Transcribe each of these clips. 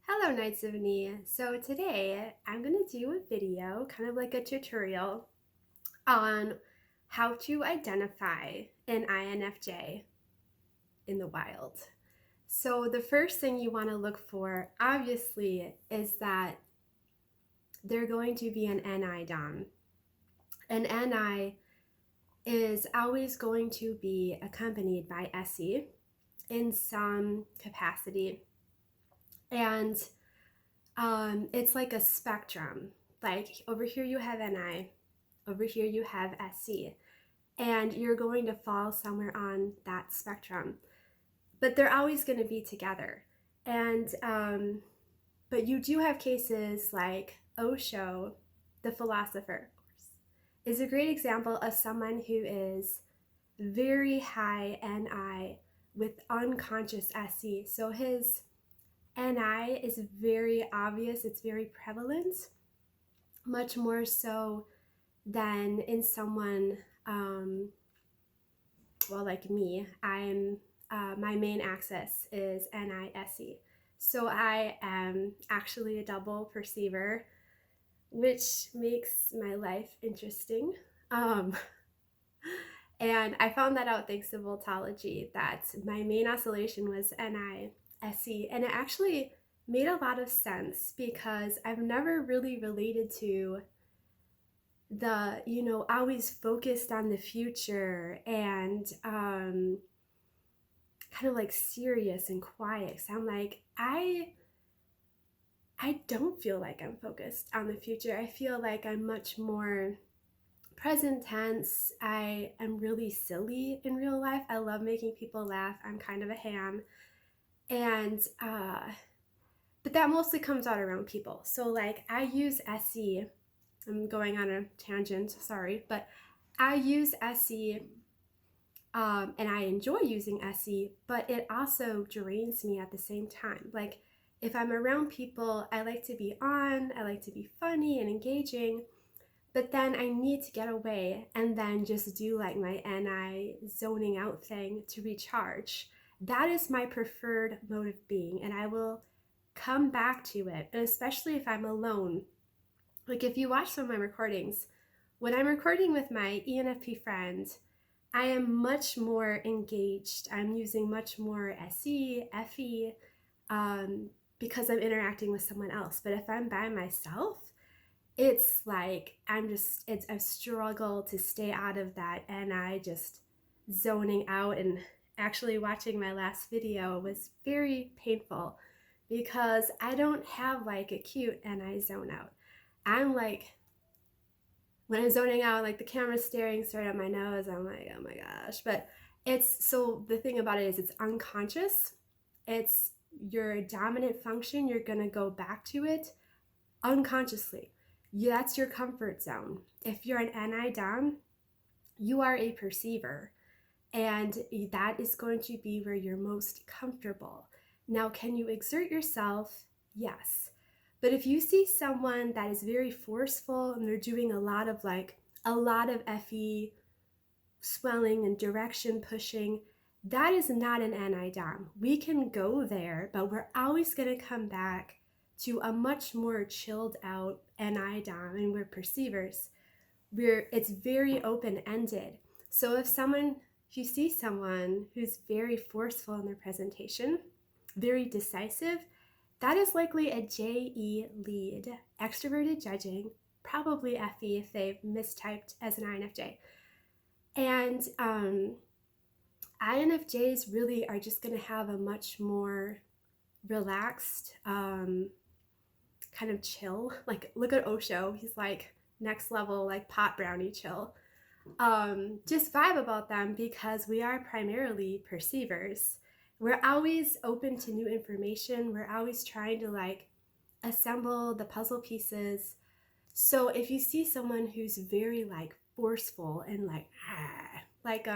Hello, Knights of Me. So today I'm going to do a video, kind of like a tutorial, on how to identify an INFJ in the wild. So the first thing you want to look for, obviously, is that they're going to be an NI Dom. An NI is always going to be accompanied by SE in some capacity. And it's like a spectrum. Like over here you have NI, over here you have SC, and you're going to fall somewhere on that spectrum. But they're always going to be together. And but you do have cases like Osho, the philosopher, of course, is a great example of someone who is very high NI with unconscious SC. So his NI is very obvious, it's very prevalent, much more so than in someone, like me. My main axis is NISE. So I am actually a double perceiver, which makes my life interesting. And I found that out thanks to Voltology, that my main oscillation was NISE, and it actually made a lot of sense because I've never really related to the, always focused on the future and kind of like serious and quiet. So I'm like, I don't feel like I'm focused on the future. I feel like I'm much more present tense. I am really silly in real life. I love making people laugh. I'm kind of a ham. And but that mostly comes out around people. So like I use SE. I'm going on a tangent, sorry, but I use SE, and I enjoy using SE, but it also drains me at the same time. Like if I'm around people, I like to be on, I like to be funny and engaging, but then I need to get away and then just do like my NI zoning out thing to recharge. That is my preferred mode of being, and I will come back to it, and especially if I'm alone. Like if you watch some of my recordings, when I'm recording with my ENFP friend, I am much more engaged. I'm using much more SE, FE, because I'm interacting with someone else. But if I'm by myself, it's like I struggle to stay out of that, and I just zoning out. And actually watching my last video was very painful because I don't have like a cute NI zone out. I'm like, when I'm zoning out, like the camera's staring straight at my nose, I'm like, oh my gosh. But the thing about it is it's unconscious. It's your dominant function. You're gonna go back to it unconsciously. That's your comfort zone. If you're an NI Dom, you are a perceiver, and that is going to be where you're most comfortable. Now, can you exert yourself? Yes. But if you see someone that is very forceful and they're doing a lot of FE swelling and direction pushing, that is not an NI Dom. We can go there, but we're always going to come back to a much more chilled out NI Dom, and we're perceivers. It's very open-ended. So if you see someone who's very forceful in their presentation, very decisive, that is likely a JE lead, extroverted judging, probably FE if they've mistyped as an INFJ. And INFJs really are just going to have a much more relaxed, kind of chill. Like look at Osho, he's like next level, like pot brownie chill. Just vibe about them because we are primarily perceivers. We're always open to new information. We're always trying to like assemble the puzzle pieces. So if you see someone who's very like forceful and like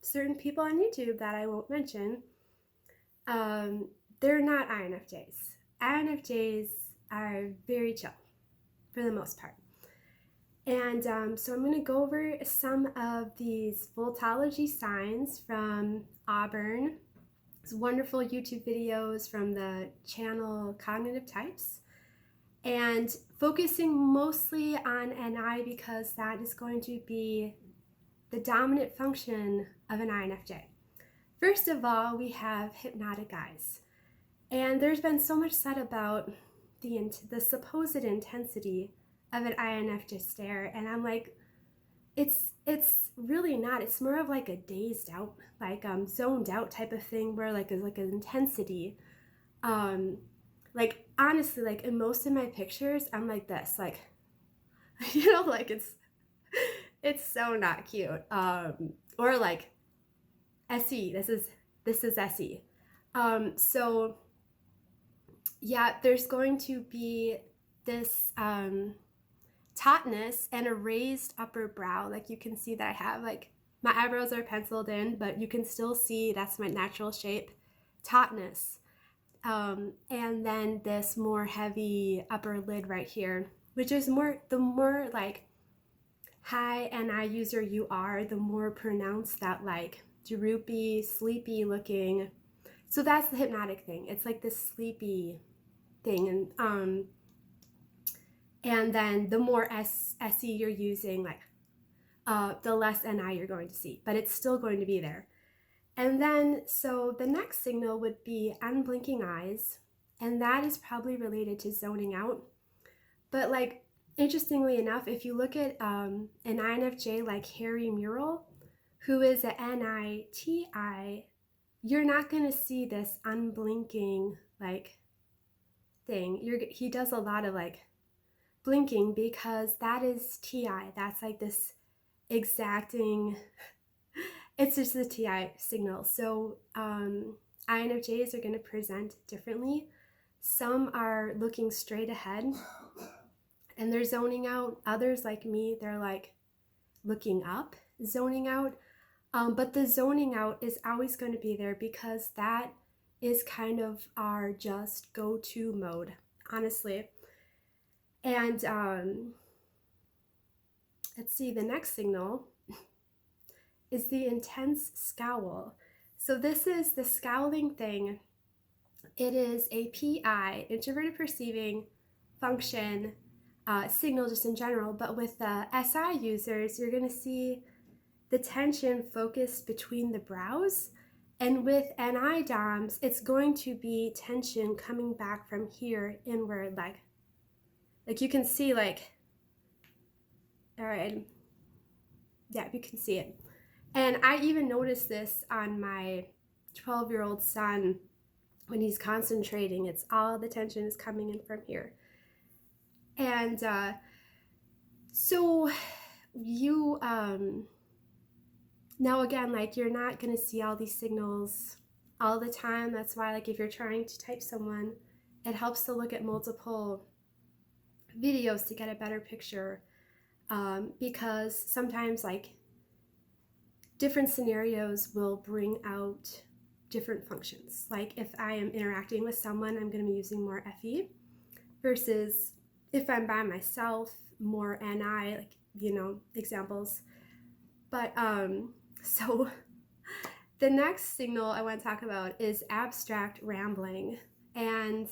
certain people on YouTube that I won't mention, they're not INFJs. INFJs are very chill for the most part. And so I'm going to go over some of these Voltology signs from Auburn It's wonderful YouTube videos from the channel Cognitive Types, and focusing mostly on NI because that is going to be the dominant function of an INFJ. First of all, we have hypnotic eyes. And there's been so much said about the supposed intensity of an INFJ stare, and I'm like, it's really not. It's more of like a dazed out, like zoned out type of thing, where like an intensity. Like honestly, like in most of my pictures, I'm like this, like like it's so not cute. Or like SE. This is SE. So yeah, there's going to be this tautness and a raised upper brow. Like you can see that I have, like, my eyebrows are penciled in, but you can still see that's my natural shape. Tautness. And then this more heavy upper lid right here, which is the more like high NI user you are, the more pronounced that like droopy, sleepy looking. So that's the hypnotic thing. It's like this sleepy thing, and then the more SE you're using, like the less NI you're going to see, but it's still going to be there. And then, so the next signal would be unblinking eyes, and that is probably related to zoning out. But like, interestingly enough, if you look at an INFJ like Harry Mural, who is a NITI, you're not going to see this unblinking like thing. He does a lot of like blinking because that is TI. That's like this exacting, it's just the TI signal. So INFJs are going to present differently. Some are looking straight ahead and they're zoning out. Others, like me, they're like looking up, zoning out. But the zoning out is always going to be there because that is kind of our just go-to mode, honestly. And let's see, the next signal is the intense scowl. So this is the scowling thing. It is a PI, introverted perceiving function signal just in general, but with the SI users, you're going to see the tension focused between the brows. And with NI DOMs, it's going to be tension coming back from here inward, like you can see, like, all right, yeah, you can see it. And I even noticed this on my 12-year-old son when he's concentrating. It's all the tension is coming in from here. And so you, now again, like, you're not going to see all these signals all the time. That's why, like, if you're trying to type someone, it helps to look at multiple videos to get a better picture, because sometimes, like, different scenarios will bring out different functions. Like if I am interacting with someone, I'm going to be using more FE versus if I'm by myself, more NI, like, examples. But so the next signal I want to talk about is abstract rambling. And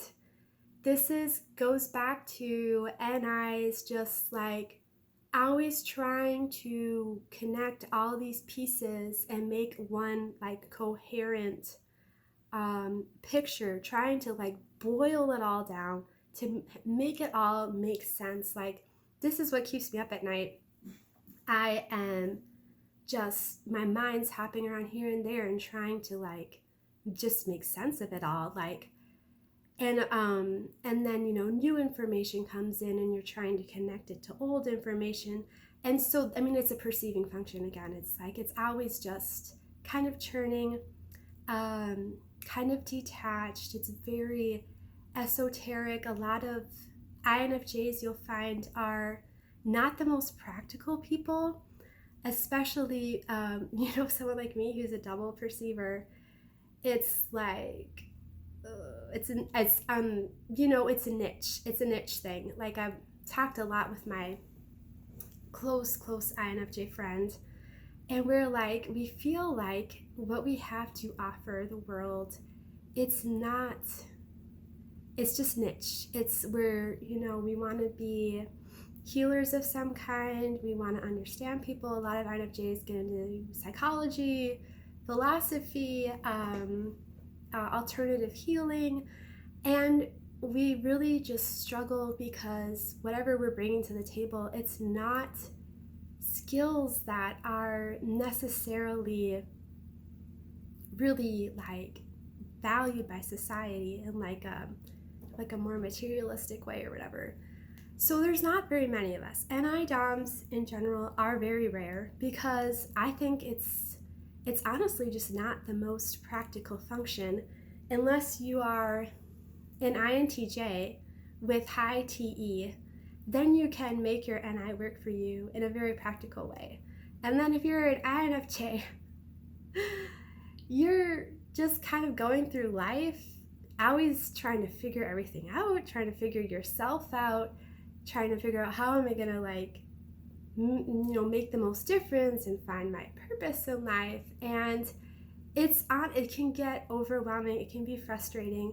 this goes back to NI's just like always trying to connect all these pieces and make one like coherent picture, trying to like boil it all down to make it all make sense. Like, this is what keeps me up at night. I am just, my mind's hopping around here and there and trying to like just make sense of it all, like, and then new information comes in and you're trying to connect it to old information. And so I mean, it's a perceiving function again. It's like it's always just kind of churning, kind of detached. It's very esoteric. A lot of INFJs you'll find are not the most practical people, especially someone like me who's a double perceiver. It's like it's a niche. It's a niche thing. Like, I've talked a lot with my close INFJ friend, And we feel like what we have to offer the world, it's just niche. We want to be healers of some kind. We want to understand people. A lot of INFJs get into psychology, philosophy, alternative healing, and we really just struggle because whatever we're bringing to the table, it's not skills that are necessarily really valued by society in a more materialistic way or whatever. So there's not very many of us. NI DOMs in general are very rare because I think it's honestly just not the most practical function unless you are an INTJ with high TE. Then you can make your NI work for you in a very practical way. And then if you're an INFJ, you're just kind of going through life, always trying to figure everything out, trying to figure yourself out, trying to figure out how am I gonna make the most difference and find my purpose in life. And it can get overwhelming, it can be frustrating.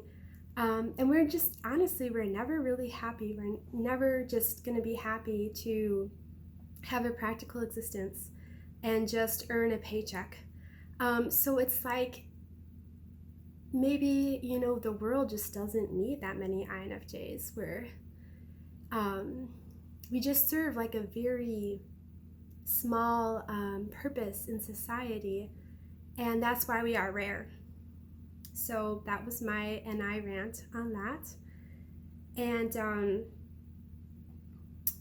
And we're just, honestly, we're never really happy. We're never just gonna be happy to have a practical existence and just earn a paycheck. So it's like, maybe, the world just doesn't need that many INFJs where we just serve a very small purpose in society, and that's why we are rare. So that was my NI rant on that. And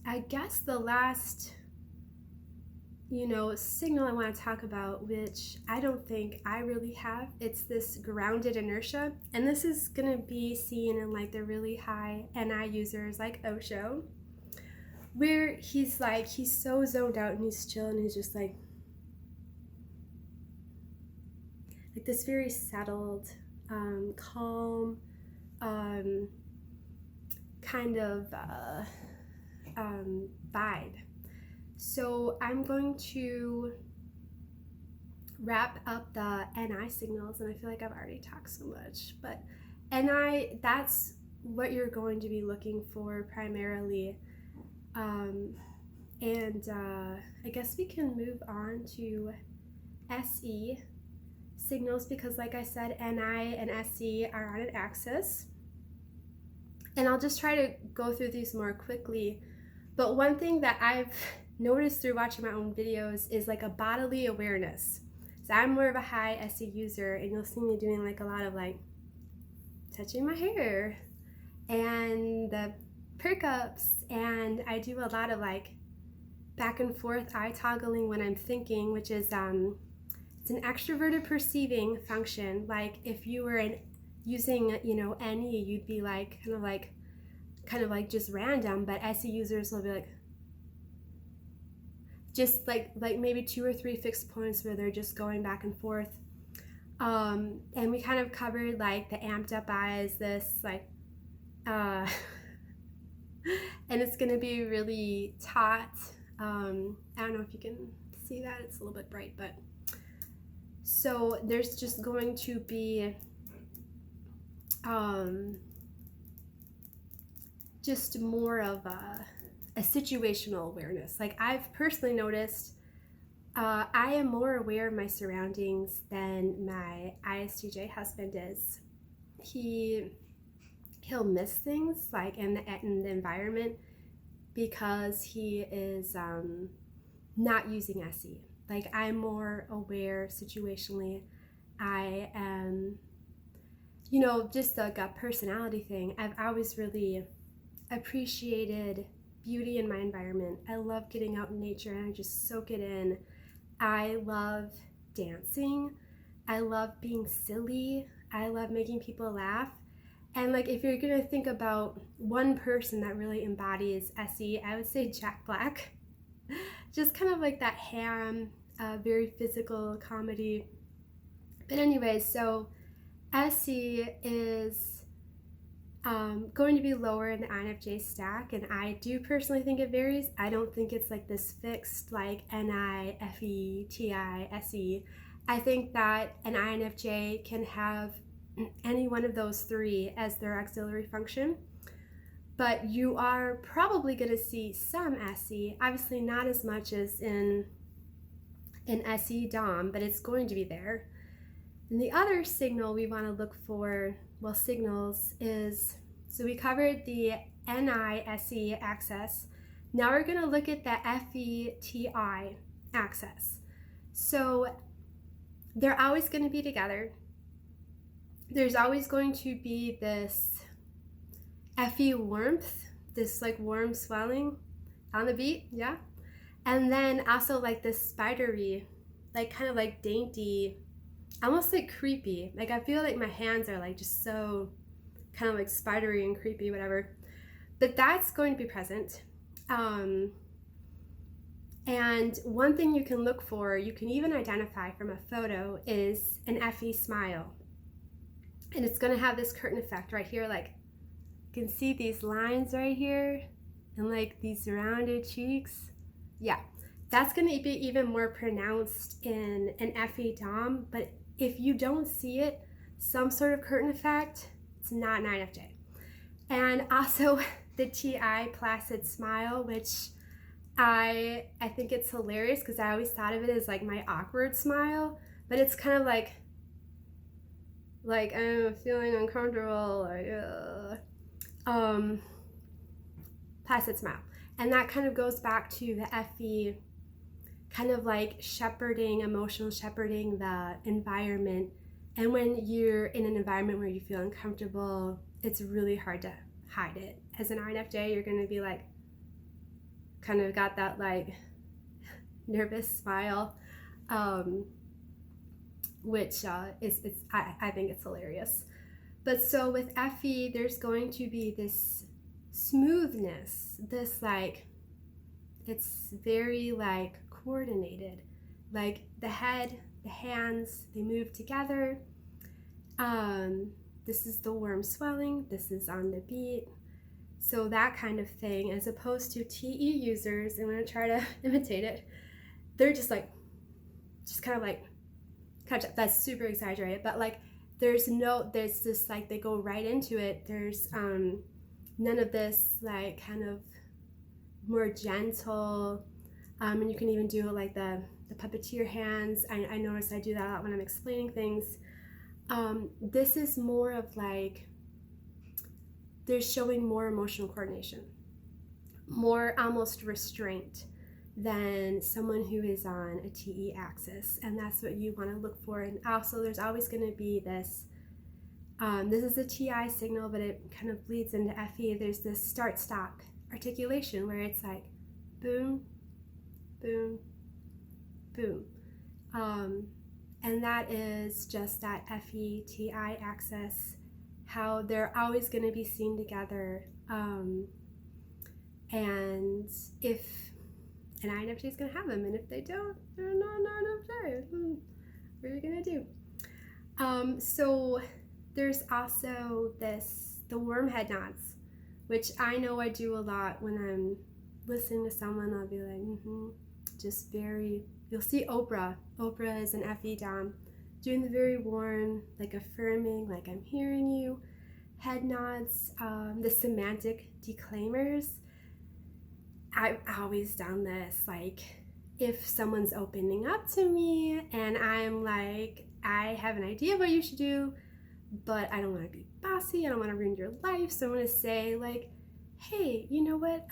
I guess the last signal I want to talk about, which I don't think I really have, it's this grounded inertia. And this is going to be seen in the really high NI users like Osho, where he's so zoned out and he's chill and he's just like this very settled, calm, kind of vibe. So I'm going to wrap up the NI signals, and I feel like I've already talked so much, but NI, that's what you're going to be looking for primarily. I guess we can move on to SE signals because, like I said, NI and SE are on an axis. And I'll just try to go through these more quickly. But one thing that I've noticed through watching my own videos is a bodily awareness. So I'm more of a high SE user, and you'll see me doing a lot of touching my hair and the perk ups, and I do a lot of back and forth eye toggling when I'm thinking, which is it's an extroverted perceiving function. If you were using NE, you'd be kind of just random, but SE users will be just maybe 2 or 3 fixed points where they're just going back and forth. And we kind of covered the amped up eyes, this and it's gonna be really taut. I don't know if you can see that, it's a little bit bright, but so there's just going to be just more of a situational awareness. I've personally noticed I am more aware of my surroundings than my ISTJ husband is. He'll miss things in the environment because he is not using SE. I'm more aware situationally. I am, just a personality thing. I've always really appreciated beauty in my environment. I love getting out in nature and I just soak it in. I love dancing. I love being silly. I love making people laugh. And if you're gonna think about one person that really embodies SE, I would say Jack Black. Just kind of that ham, very physical comedy. But anyways, so SE is Going to be lower in the INFJ stack, and I do personally think it varies. I don't think it's like this fixed like NIFETISE. I think that an INFJ can have any one of those three as their auxiliary function, but you are probably going to see some SE, obviously not as much as in SE Dom, but it's going to be there. And the other signal we want to look for, well, signals is, so we covered the NISE axis. Now we're going to look at the FETI axis. So they're always going to be together. There's always going to be this FE warmth, this like warm swelling on the beat, yeah. And then also like this spidery, like kind of like dainty, almost like creepy. Like I feel like my hands are like just so kind of like spidery and creepy, whatever. But that's going to be present. And one thing you can look for, you can even identify from a photo, is an FE smile. And it's going to have this curtain effect right here. Like you can see these lines right here and like these rounded cheeks. Yeah, that's going to be even more pronounced in an FE Dom, but if you don't see it, some sort of curtain effect, it's not an INFJ. And also the TI placid smile, which I think it's hilarious because I always thought of it as like my awkward smile, but it's kind of like I'm feeling uncomfortable, or placid smile. And that kind of goes back to the FE, kind of like shepherding, emotional shepherding the environment. And when you're in an environment where you feel uncomfortable, it's really hard to hide it. As an INFJ, you're going to be like, kind of got that like nervous smile, which I think it's hilarious. But so with FE, there's going to be this smoothness, this like, it's very like coordinated, like the head, the hands, they move together. This is the warm swelling, this is on the beat. So that kind of thing, as opposed to TE users, I'm going to try to imitate it. They're just like, just kind of like, that's super exaggerated, but like there's this like, they go right into it. There's none of this like kind of more gentle, and you can even do like the puppeteer hands. I notice I do that a lot when I'm explaining things. This is more of like, they're showing more emotional coordination, more almost restraint than someone who is on a TE axis, and that's what you want to look for. And also there's always going to be this, this is a TI signal, but it kind of bleeds into FE. There's this start-stop articulation where it's like boom, boom, boom. And that is just that FE-TI axis, how they're always going to be seen together. And if an INFJ is going to have them, and if they don't, they're not an INFJ. What are you going to do? So there's also the warm head nods, which I know I do a lot when I'm listening to someone. I'll be like, just very, you'll see Oprah. Oprah is an FE Dom, doing the very warm, like affirming, like I'm hearing you, head nods, the semantic declaimers. I've always done this, like if someone's opening up to me and I'm like, I have an idea of what you should do, but I don't want to be bossy, I don't want to ruin your life, so I'm going to say like, hey, you know what,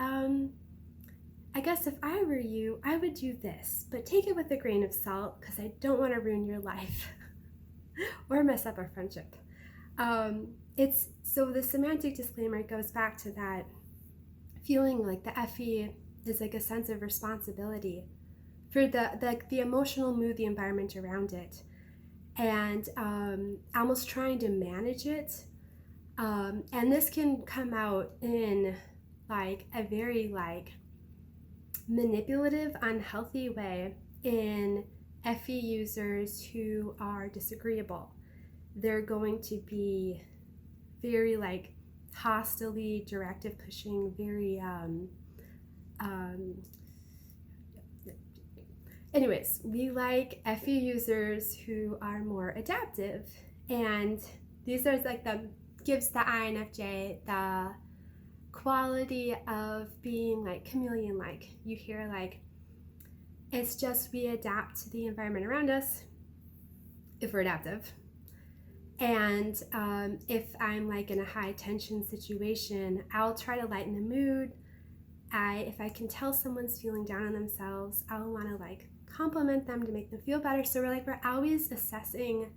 I guess if I were you, I would do this, but take it with a grain of salt because I don't want to ruin your life or mess up our friendship. So the semantic disclaimer goes back to that feeling like the FE is like a sense of responsibility for the emotional mood, the environment around it, and almost trying to manage it. And this can come out in like a very like manipulative, unhealthy way in FE users who are disagreeable. They're going to be very like hostily, directive pushing, very anyways, we like FE users who are more adaptive, and these are like gives the INFJ the quality of being like chameleon-like. You hear like, it's just we adapt to the environment around us if we're adaptive. And if I'm like in a high tension situation, I'll try to lighten the mood. If I can tell someone's feeling down on themselves, I'll want to like compliment them to make them feel better. So we're always assessing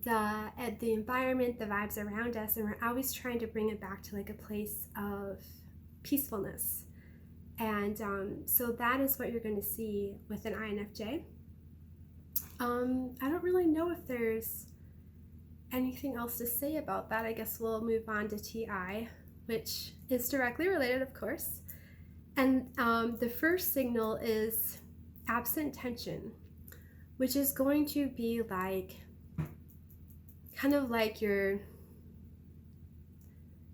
the environment, the vibes around us, and we're always trying to bring it back to like a place of peacefulness. And so that is what you're going to see with an INFJ. I don't really know if there's anything else to say about that. I guess we'll move on to TI, which is directly related, of course. And the first signal is absent tension, which is going to be like kind of like you're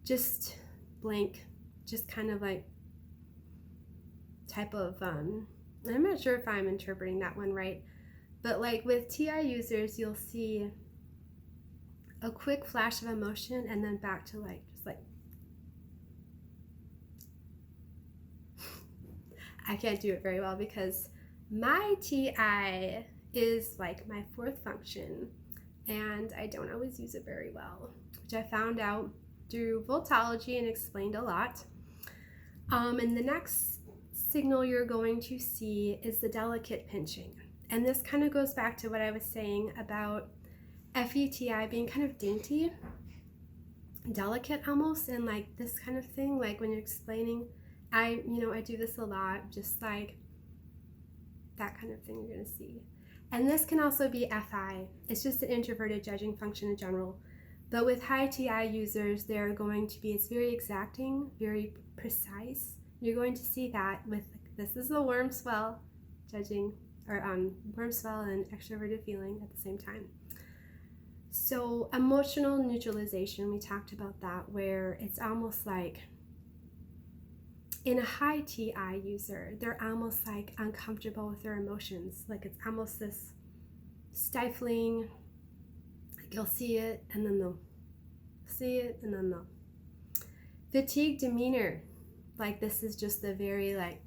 just blank, just kind of like type of I'm not sure if I'm interpreting that one right, but like with TI users, you'll see a quick flash of emotion and then back to like just like I can't do it very well because my TI is like my fourth function and I don't always use it very well, which I found out through Voltology and explained a lot. And the next signal you're going to see is the delicate pinching. And this kind of goes back to what I was saying about FETI being kind of dainty, delicate almost, and like this kind of thing, like when you're explaining, I do this a lot, just like that kind of thing you're going to see. And this can also be FI. It's just an introverted judging function in general. But with high TI users, they're going to be, it's very exacting, very precise. You're going to see that with, this is the warm swell judging, or warm swell and extroverted feeling at the same time. So emotional neutralization, we talked about that, where it's almost like, in a high TI user, they're almost like uncomfortable with their emotions. Like it's almost this stifling, like you'll see it and then they'll see it and then they'll. Fatigue demeanor, like this is just a very like,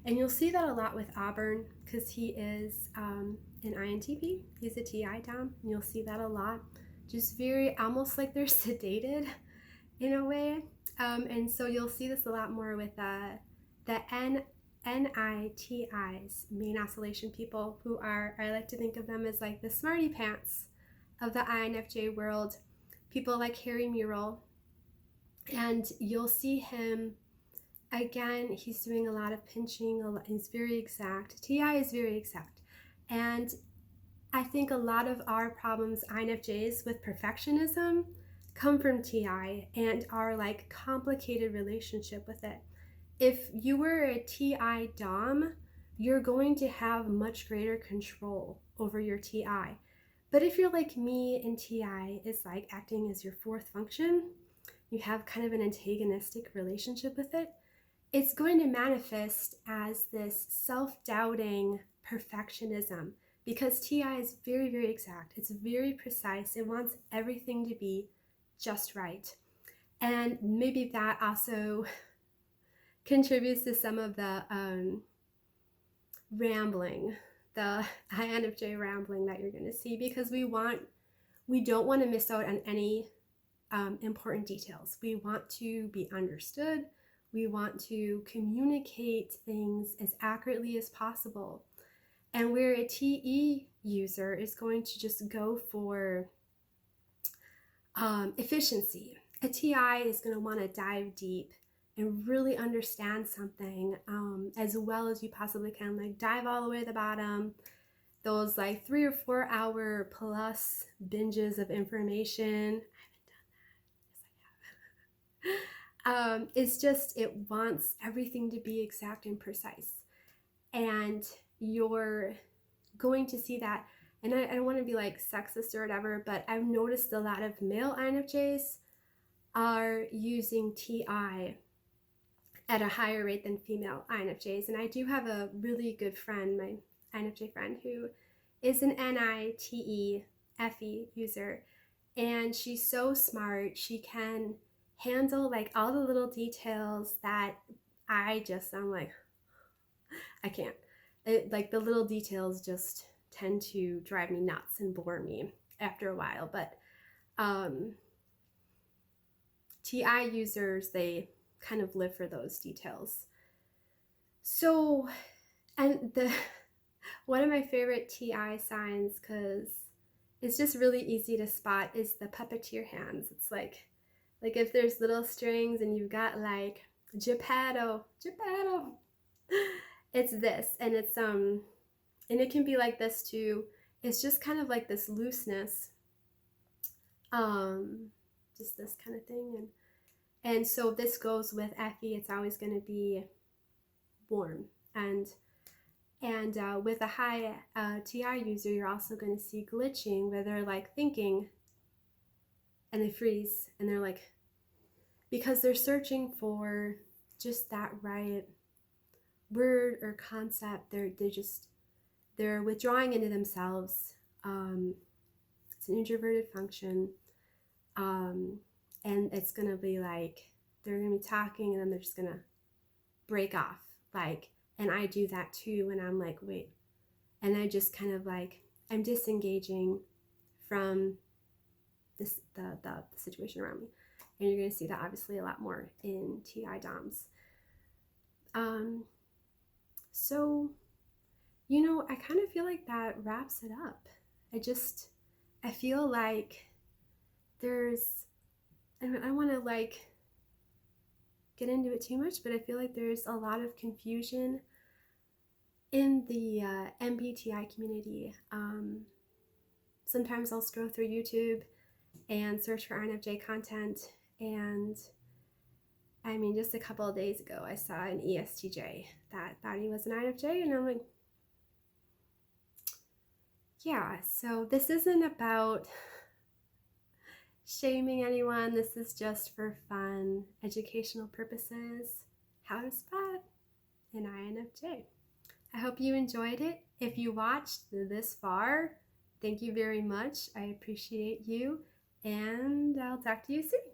and you'll see that a lot with Auburn because he is an INTP, he's a TI Dom, and you'll see that a lot. Just very, almost like they're sedated in a way, and so you'll see this a lot more with the NITIs, main oscillation people, who are, I like to think of them as like the smarty pants of the INFJ world, people like Harry Mural. And you'll see him, again, he's doing a lot of pinching, he's very exact. TI is very exact. And I think a lot of our problems, INFJs, with perfectionism come from TI and our like complicated relationship with it. If you were a TI Dom, you're going to have much greater control over your TI. But if you're like me and TI is like acting as your fourth function, you have kind of an antagonistic relationship with it, it's going to manifest as this self-doubting perfectionism, because TI is very, very exact. It's very precise. It wants everything to be just right. And maybe that also contributes to some of the rambling, the INFJ rambling that you're going to see, because we don't want to miss out on any important details. We want to be understood. We want to communicate things as accurately as possible. And where a TE user is going to just go for efficiency, a TI is going to want to dive deep and really understand something as well as you possibly can, like dive all the way to the bottom. Those like 3 or 4 hour plus binges of information. I haven't done that. Yes, I have. It's just, it wants everything to be exact and precise. And you're going to see that and I don't want to be like sexist or whatever, but I've noticed a lot of male INFJs are using TI at a higher rate than female INFJs. And I do have a really good friend, my INFJ friend, who is an NITEFE user. And she's so smart. She can handle like all the little details that I'm like, I can't. Like the little details just tend to drive me nuts and bore me after a while. But TI users, they kind of live for those details. So, and the one of my favorite TI signs, because it's just really easy to spot, is the puppeteer hands. It's like if there's little strings and you've got like Geppetto, it's this, and it's and it can be like this too. It's just kind of like this looseness, just this kind of thing, and so this goes with Effie. It's always going to be warm, and with a high TI user, you're also going to see glitching where they're like thinking and they freeze and they're like, because they're searching for just that right word or concept. They're withdrawing into themselves. It's an introverted function, and it's gonna be like they're gonna be talking and then they're just gonna break off, like, and I do that too when I'm like, wait, and I just kind of like I'm disengaging from the situation around me, and you're gonna see that obviously a lot more in TI DOMs. So, I kind of feel like that wraps it up. I feel like I don't want to like get into it too much, but I feel like there's a lot of confusion in the MBTI community. Sometimes I'll scroll through YouTube and search for INFJ content, and I mean, just a couple of days ago, I saw an ESTJ that thought he was an INFJ, and I'm like, yeah, so this isn't about shaming anyone. This is just for fun, educational purposes, how to spot an INFJ. I hope you enjoyed it. If you watched this far, thank you very much. I appreciate you, and I'll talk to you soon.